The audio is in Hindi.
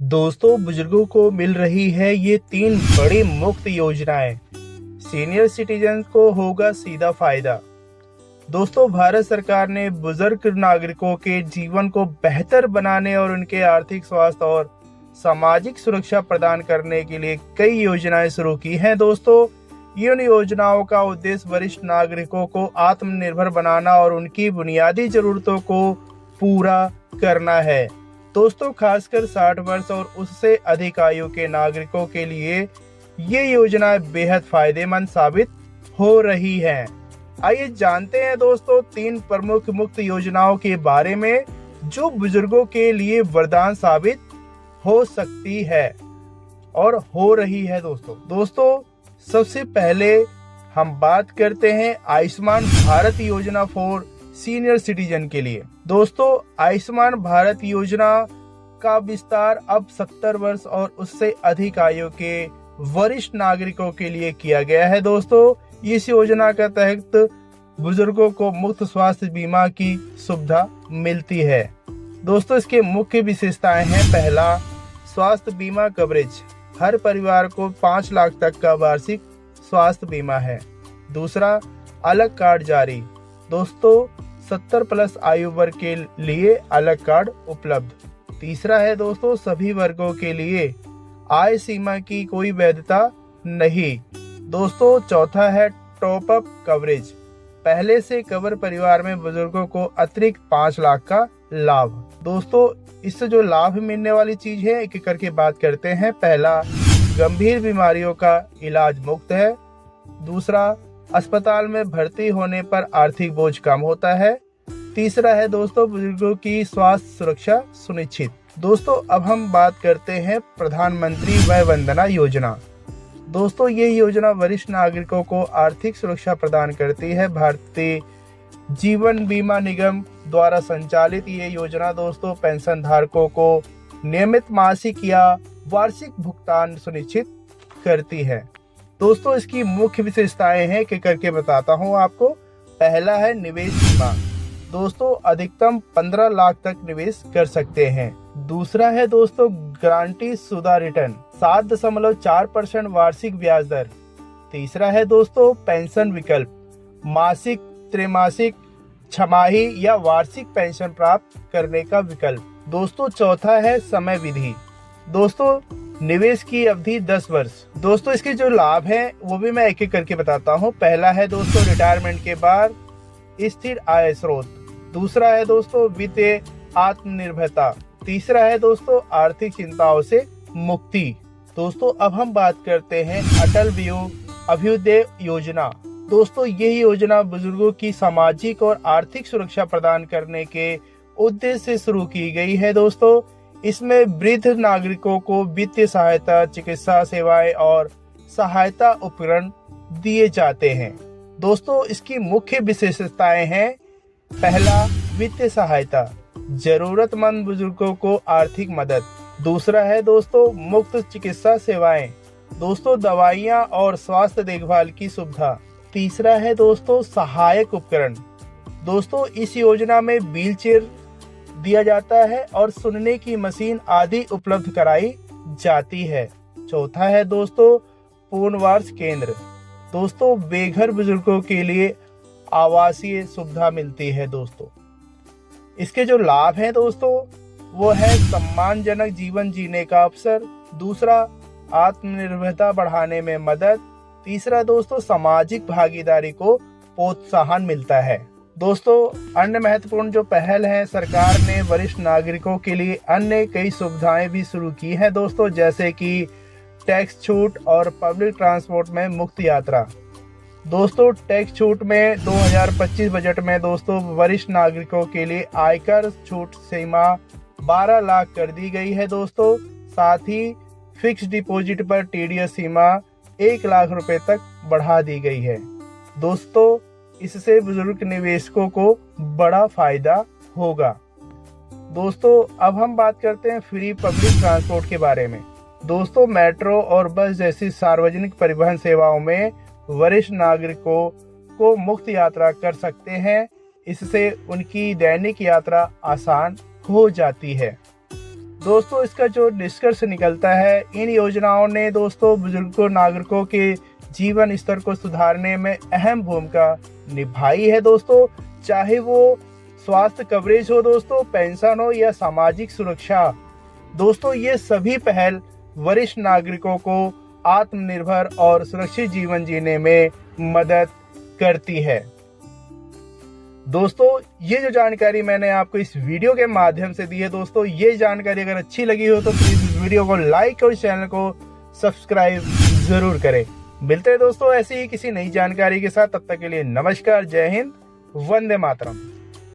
दोस्तों, बुजुर्गों को मिल रही है ये 3 बड़ी मुफ्त योजनाएं। सीनियर सिटीजन को होगा सीधा फायदा। दोस्तों, भारत सरकार ने बुजुर्ग नागरिकों के जीवन को बेहतर बनाने और उनके आर्थिक स्वास्थ्य और सामाजिक सुरक्षा प्रदान करने के लिए कई योजनाएं शुरू की हैं। दोस्तों, इन योजनाओं का उद्देश्य वरिष्ठ नागरिकों को आत्मनिर्भर बनाना और उनकी बुनियादी जरूरतों को पूरा करना है। दोस्तों, खासकर 60 वर्ष और उससे अधिक आयु के नागरिकों के लिए ये योजनाएं बेहद फायदेमंद साबित हो रही हैं। आइए जानते हैं दोस्तों 3 प्रमुख मुफ्त योजनाओं के बारे में जो बुजुर्गों के लिए वरदान साबित हो सकती है और हो रही है। दोस्तों, सबसे पहले हम बात करते हैं आयुष्मान भारत योजना फॉर सीनियर सिटीजन के लिए। दोस्तों, आयुष्मान भारत योजना का विस्तार अब 70 वर्ष और उससे अधिक आयु के वरिष्ठ नागरिकों के लिए किया गया है। दोस्तों, इस योजना के तहत बुजुर्गों को मुफ्त स्वास्थ्य बीमा की सुविधा मिलती है। दोस्तों, इसके मुख्य विशेषताएं हैं। पहला, स्वास्थ्य बीमा कवरेज। हर परिवार को 5 लाख तक का वार्षिक स्वास्थ्य बीमा है। दूसरा, अलग कार्ड जारी। दोस्तों, 70 प्लस आयु वर्ग के लिए अलग कार्ड उपलब्ध। तीसरा है दोस्तों, सभी वर्गों के लिए आय सीमा की कोई वैधता नहीं। दोस्तों, चौथा है टॉप अप कवरेज। पहले से कवर परिवार में बुजुर्गों को अतिरिक्त 5 लाख का लाभ। दोस्तों, इससे जो लाभ मिलने वाली चीज है एक एक करके बात करते हैं। पहला, गंभीर बीमारियों का इलाज मुफ्त है। दूसरा, अस्पताल में भर्ती होने पर आर्थिक बोझ कम होता है। तीसरा है दोस्तों, बुजुर्गों की स्वास्थ्य सुरक्षा सुनिश्चित। दोस्तों, अब हम बात करते हैं प्रधानमंत्री वय वंदना योजना। दोस्तों, ये योजना वरिष्ठ नागरिकों को आर्थिक सुरक्षा प्रदान करती है। भारतीय जीवन बीमा निगम द्वारा संचालित ये योजना दोस्तों पेंशन धारकों को नियमित मासिक या वार्षिक भुगतान सुनिश्चित करती है। दोस्तों, इसकी मुख्य विशेषताएं हैं कि करके बताता हूं आपको। पहला है निवेश सीमा। दोस्तों, अधिकतम 15 लाख तक निवेश कर सकते हैं। दूसरा है दोस्तों गारंटी शुदा रिटर्न 7.4% वार्षिक ब्याज दर। तीसरा है दोस्तों पेंशन विकल्प, मासिक, त्रैमासिक, छमाही या वार्षिक पेंशन प्राप्त करने का विकल्प। दोस्तों, चौथा है समय विधि। दोस्तों, निवेश की अवधि 10 वर्ष। दोस्तों, इसके जो लाभ हैं वो भी मैं एक एक करके बताता हूँ। पहला है दोस्तों रिटायरमेंट के बाद स्थिर आय स्रोत। दूसरा है दोस्तों वित्तीय आत्मनिर्भरता। तीसरा है दोस्तों आर्थिक चिंताओं से मुक्ति। दोस्तों, अब हम बात करते हैं अटल अभ्युदय योजना। दोस्तों, यही योजना बुजुर्गों की सामाजिक और आर्थिक सुरक्षा प्रदान करने के उद्देश्य से शुरू की गई है। दोस्तों, इसमें वृद्ध नागरिकों को वित्तीय सहायता, चिकित्सा सेवाएं और सहायता उपकरण दिए जाते हैं। दोस्तों, इसकी मुख्य विशेषताएं हैं। पहला, वित्तीय सहायता, जरूरतमंद बुजुर्गों को आर्थिक मदद। दूसरा है दोस्तों मुफ्त चिकित्सा सेवाएं। दोस्तों, दवाइयां और स्वास्थ्य देखभाल की सुविधा। तीसरा है दोस्तों सहायक उपकरण। दोस्तों, इस योजना में व्हीलचेयर दिया जाता है और सुनने की मशीन आदि उपलब्ध कराई जाती है। चौथा है दोस्तों पुनर्वास केंद्र। दोस्तों, बेघर बुजुर्गों के लिए आवासीय सुविधा मिलती है। दोस्तों, इसके जो लाभ हैं दोस्तों वो है सम्मानजनक जीवन जीने का अवसर। दूसरा, आत्मनिर्भरता बढ़ाने में मदद। तीसरा दोस्तों सामाजिक भागीदारी को प्रोत्साहन मिलता है। दोस्तों, अन्य महत्वपूर्ण जो पहल है, सरकार ने वरिष्ठ नागरिकों के लिए अन्य कई सुविधाएं भी शुरू की हैं दोस्तों, जैसे कि टैक्स छूट और पब्लिक ट्रांसपोर्ट में मुफ्त यात्रा। दोस्तों, टैक्स छूट में 2025 बजट में दोस्तों वरिष्ठ नागरिकों के लिए आयकर छूट सीमा 12 लाख कर दी गई है। दोस्तों, साथ ही फिक्स डिपॉजिट पर टीडीएस सीमा 1 लाख रुपए तक बढ़ा दी गई है। दोस्तों, इससे बुजुर्ग निवेशकों को बड़ा फायदा होगा। दोस्तों, अब हम बात करते हैं फ्री पब्लिक ट्रांसपोर्ट के बारे में। दोस्तों, मेट्रो और बस जैसी सार्वजनिक परिवहन सेवाओं में वरिष्ठ नागरिकों को मुफ्त यात्रा कर सकते हैं। इससे उनकी दैनिक यात्रा आसान हो जाती है। दोस्तों इसका जो निष्कर्ष निकलता है, इन योजनाओं ने दोस्तों बुजुर्गों नागरिकों के जीवन स्तर को सुधारने में अहम भूमिका निभाई है दोस्तों। चाहे वो स्वास्थ्य कवरेज हो दोस्तों, पेंशन हो या सामाजिक सुरक्षा, दोस्तों ये सभी पहल वरिष्ठ नागरिकों को आत्मनिर्भर और सुरक्षित जीवन जीने में मदद करती है। दोस्तों ये जो जानकारी मैंने आपको इस वीडियो के माध्यम से दी है दोस्तों, ये जानकारी अगर अच्छी लगी हो तो प्लीज इस वीडियो को लाइक और चैनल को सब्सक्राइब जरूर करें। मिलते हैं दोस्तों ऐसी ही किसी नई जानकारी के साथ, तब तक के लिए नमस्कार, जय हिंद, वंदे मातरम।